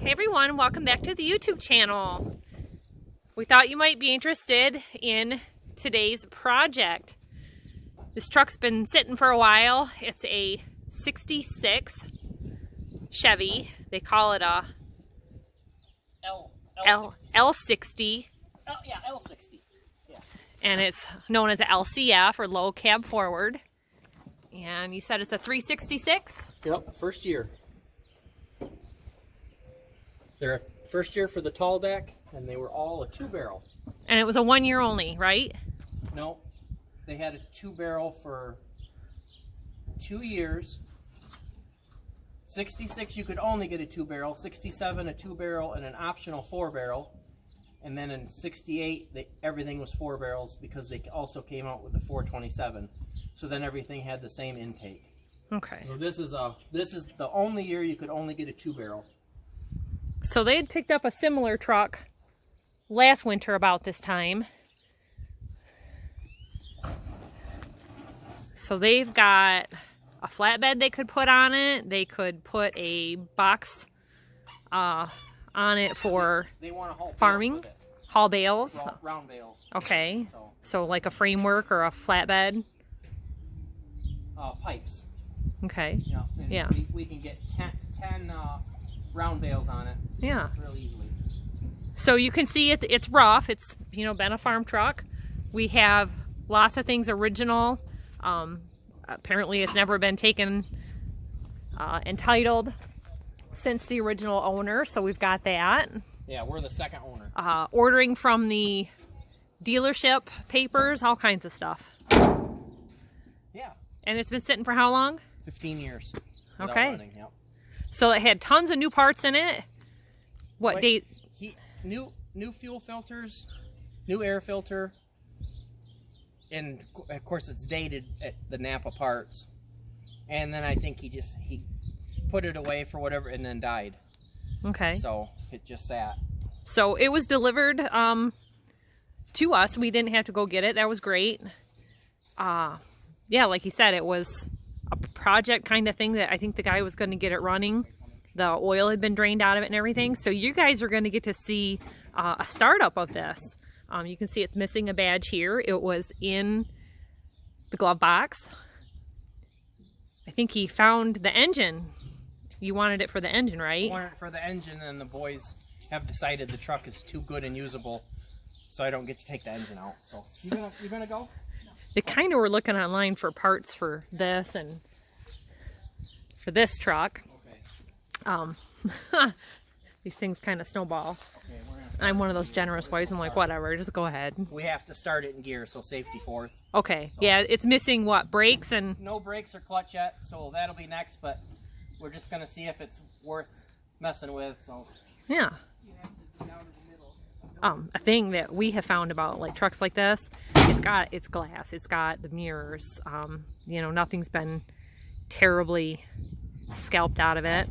Hey everyone, welcome back to the YouTube channel. We thought you might be interested in today's project. This truck's been sitting for a while. It's a 66 Chevy. They call it a L60. Oh, yeah, L60. Yeah. And it's known as an LCF, or low cab forward. And you said it's a 366? Yep, first year. They're first year for the tall deck, and they were all a 2-barrel. And it was a 1 year only, right? No, they had a 2-barrel for 2 years. 66, you could only get a 2-barrel. 67, a 2-barrel, and an optional 4-barrel. And then in 68, everything was 4 barrels because they also came out with the 427. So then everything had the same intake. Okay. So this is the only year you could only get a 2-barrel. So they had picked up a similar truck last winter about this time. So they've got a flatbed they could put on it. They could put a box on it for they want to haul farming. with it. Haul bales. Round bales. Okay. So like a framework or a flatbed. Pipes. Okay. Yeah. We can get 10 round bales on it. Yeah. Real easily. So you can see it's rough. It's, you know, been a farm truck. We have lots of things original. Apparently it's never been taken and titled since the original owner. So we've got that. Yeah, we're the second owner. Ordering from the dealership, papers, all kinds of stuff. Yeah. And it's been sitting for how long? 15 years. Okay. Running, yep. So it had tons of new parts in it. What date? New fuel filters, new air filter, and of course it's dated at the Napa parts. And then I think he put it away for whatever and then died. Okay. So it just sat. So it was delivered to us. We didn't have to go get it. That was great. Yeah, like you said, it was a project kind of thing that I think the guy was going to get it running. The oil had been drained out of it and everything. So you guys are going to get to see a startup of this. You can see it's missing a badge here. It was in the glove box. I think he found the engine. You wanted it for the engine, right? I wanted it for the engine, and the boys have decided the truck is too good and usable, so I don't get to take the engine out. So you gonna go? They kind of were looking online for parts for this and for this truck. Okay. These things kind of snowball. Okay, I'm one of those generous wives. I'm like, whatever, just go ahead. We have to start it in gear, so safety fourth. Okay. So, yeah, it's missing what? Brakes and... No brakes or clutch yet, so that'll be next, but we're just going to see if it's worth messing with. So yeah. A thing that we have found about like trucks like this, it's glass, it's got the mirrors, you know, nothing's been terribly scalped out of it.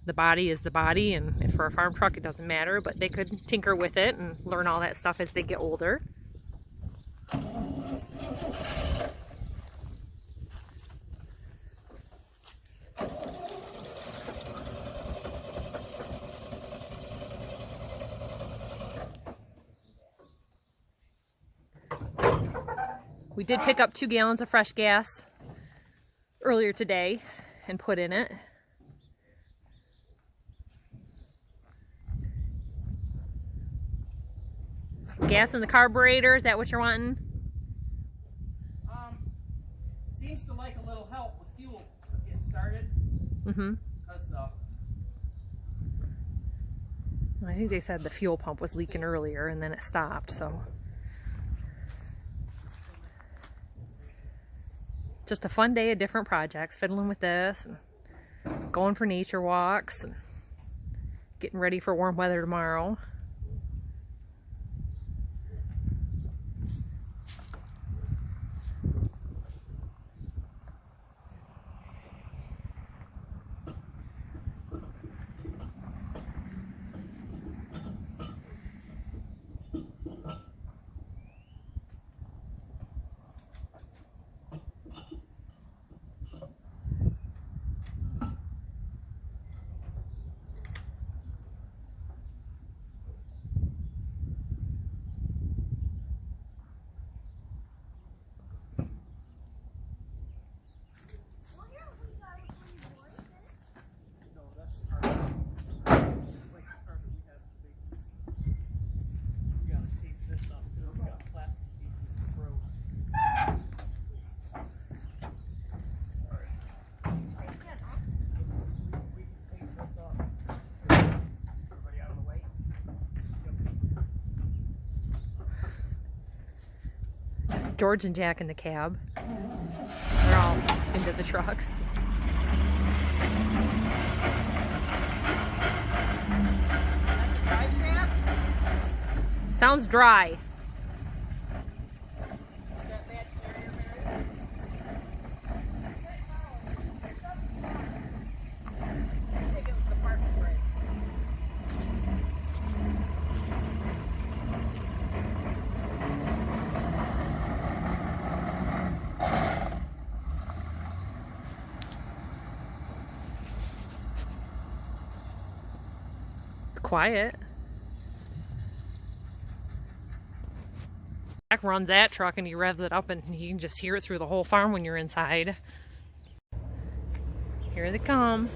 The body is the body, and for a farm truck it doesn't matter, but they could tinker with it and learn all that stuff as they get older. We did pick up 2 gallons of fresh gas earlier today and put in it. Gas in the carburetor, is that what you're wanting? Seems to like a little help with fuel getting started. Mm-hmm. I think they said the fuel pump was leaking earlier and then it stopped, so. Just a fun day of different projects, fiddling with this and going for nature walks and getting ready for warm weather tomorrow. George and Jack in the cab. They're all into the trucks. Sounds dry. It's quiet. Jack runs that truck and he revs it up and you can just hear it through the whole farm when you're inside. Here they come.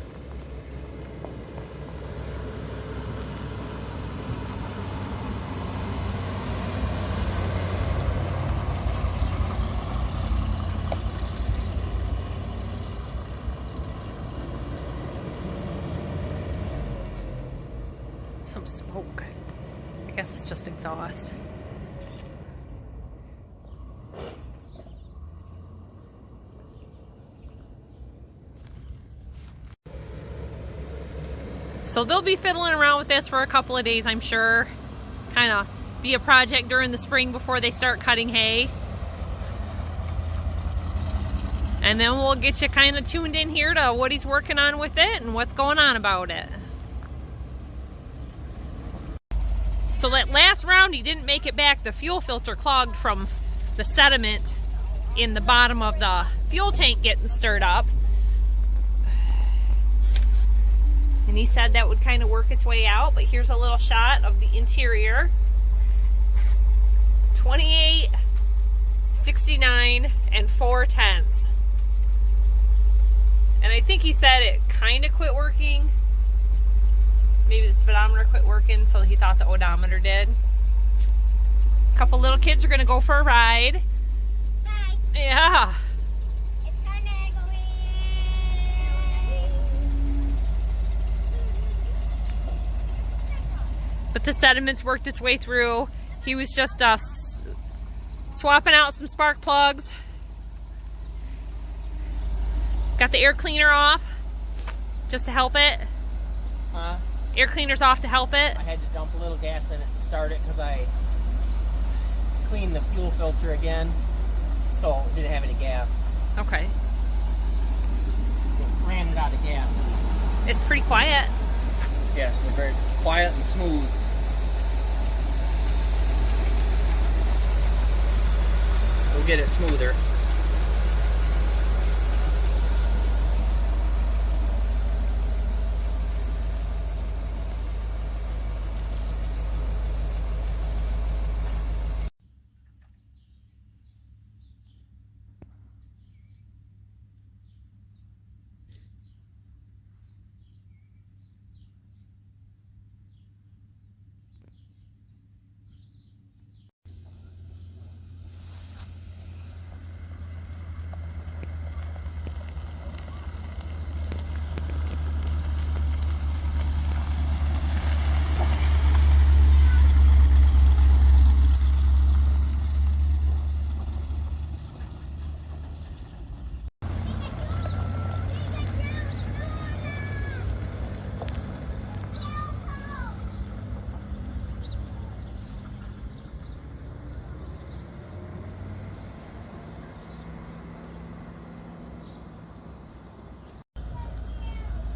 Some smoke. I guess it's just exhaust. So they'll be fiddling around with this for a couple of days, I'm sure. Kind of be a project during the spring before they start cutting hay. And then we'll get you kind of tuned in here to what he's working on with it and what's going on about it. So that last round he didn't make it back. The fuel filter clogged from the sediment in the bottom of the fuel tank getting stirred up. And he said that would kind of work its way out, but here's a little shot of the interior. 28, 69, and 4 tenths. And I think he said it kind of quit working. Maybe the speedometer quit working, so he thought the odometer did. A couple little kids are gonna go for a ride. Hi. Yeah. It's kind of going. But the sediments worked its way through. He was just swapping out some spark plugs. Got the air cleaner off just to help it. Huh? Air cleaner's off to help it. I had to dump a little gas in it to start it because I cleaned the fuel filter again, so it didn't have any gas. Okay. It ran it out of gas. It's pretty quiet. Yes, they're very quiet and smooth. We'll get it smoother.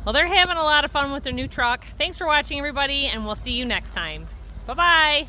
Well, they're having a lot of fun with their new truck. Thanks for watching, everybody, and we'll see you next time. Bye-bye.